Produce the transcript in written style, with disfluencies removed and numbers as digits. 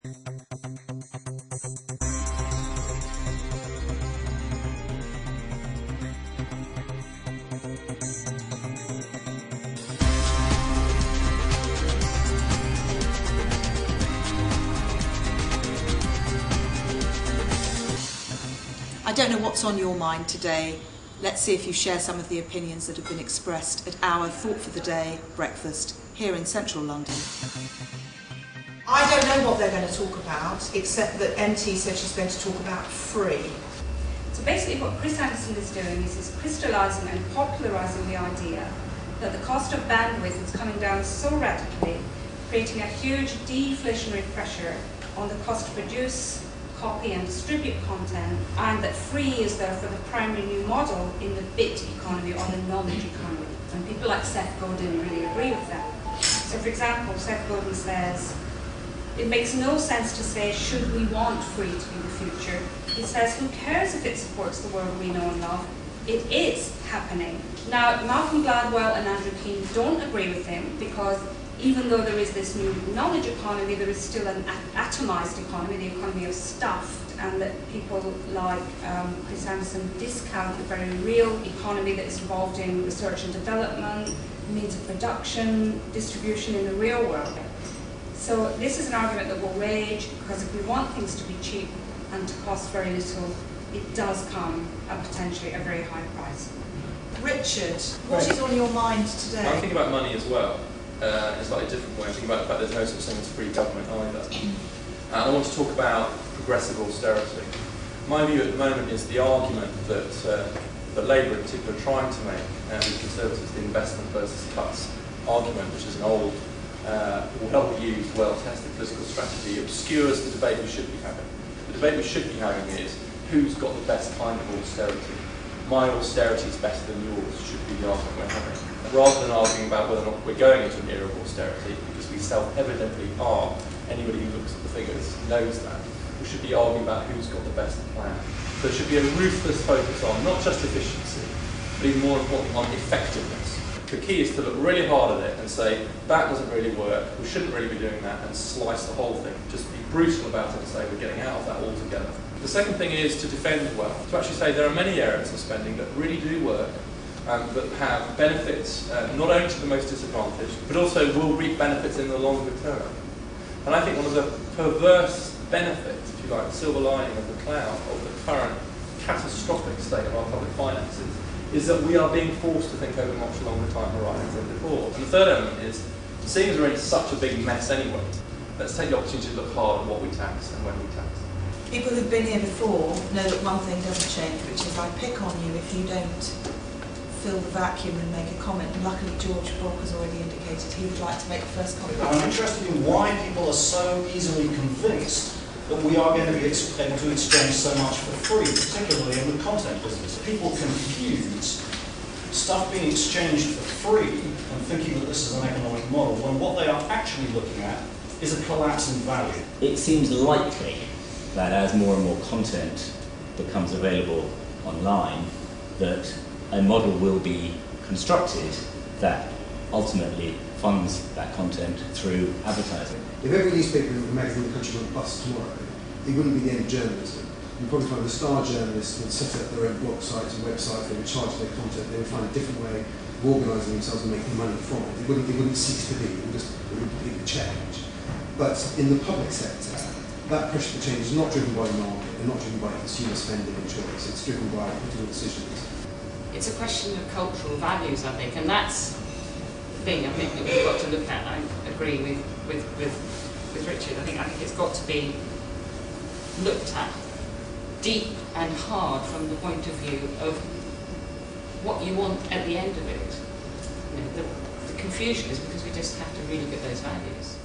I don't know what's on your mind today. Let's see if you share some of the opinions that have been expressed at our Thought for the Day breakfast here in central London. I don't know what they're going to talk about, except that MT said she's going to talk about free. So basically what Chris Anderson is doing is crystallising and popularising the idea that the cost of bandwidth is coming down so radically, creating a huge deflationary pressure on the cost to produce, copy and distribute content, and that free is therefore the primary new model in the bit economy or the knowledge economy. And people like Seth Godin really agree with that. So for example, Seth Godin says, it makes no sense to say, should we want free to be the future? He says, who cares if it supports the world we know and love? It is happening. Now, Malcolm Gladwell and Andrew Keen don't agree with him because even though there is this new knowledge economy, there is still an atomized economy, the economy of stuff, and that people like Chris Anderson discount the very real economy that is involved in research and development, means of production, distribution in the real world. So this is an argument that will rage, because if we want things to be cheap and to cost very little, it does come at potentially a very high price. Richard, what is on your mind today? I'm thinking about money as well. In a slightly different way. I'm thinking about the fact there's no such thing as free government either. I want to talk about progressive austerity. My view at the moment is the argument that Labour in particular are trying to make, with Conservatives, the investment versus cuts argument, which is an old, well-used, well-tested political strategy, obscures the debate we should be having. The debate we should be having is who's got the best kind of austerity. My austerity is better than yours should be the argument we're having. Rather than arguing about whether or not we're going into an era of austerity, because we self-evidently are, anybody who looks at the figures knows that, we should be arguing about who's got the best plan. There should be a ruthless focus on not just efficiency, but even more importantly on effectiveness. The key is to look really hard at it and say, that doesn't really work, we shouldn't really be doing that, and slice the whole thing. Just be brutal about it and say we're getting out of that altogether. The second thing is to defend well, to actually say there are many areas of spending that really do work, that have benefits not only to the most disadvantaged, but also will reap benefits in the longer term. And I think one of the perverse benefits, if you like, the silver lining of the cloud of the current catastrophic state of our public finances is that we are being forced to think over much longer time horizons than before. And the third element is, seeing as we're in such a big mess anyway, let's take the opportunity to look hard at what we tax and when we tax. People who've been here before know that one thing doesn't change, which is I pick on you if you don't fill the vacuum and make a comment. And luckily George Brock has already indicated he would like to make the first comment. I'm interested in why people are so easily convinced that we are going to be able to exchange so much for free, particularly in the content business. People confuse stuff being exchanged for free and thinking that this is an economic model, when what they are actually looking at is a collapse in value. It seems likely that as more and more content becomes available online, that a model will be constructed that ultimately funds that content through advertising. If every newspaper and magazine in the country went bust tomorrow, it wouldn't be the end of journalism. You'd probably find the star journalists would set up their own blog sites and websites, they would charge their content, they would find a different way of organising themselves and making money from it. It wouldn't cease to be, it would change. But in the public sector, that pressure for change is not driven by the market and not driven by consumer spending and choice, it's driven by political decisions. It's a question of cultural values, I think, and that's the thing I think that we've got to look at. I agree with Richard. I think it's got to be looked at deep and hard from the point of view of what you want at the end of it. You know, the confusion is because we just have to really look at those values.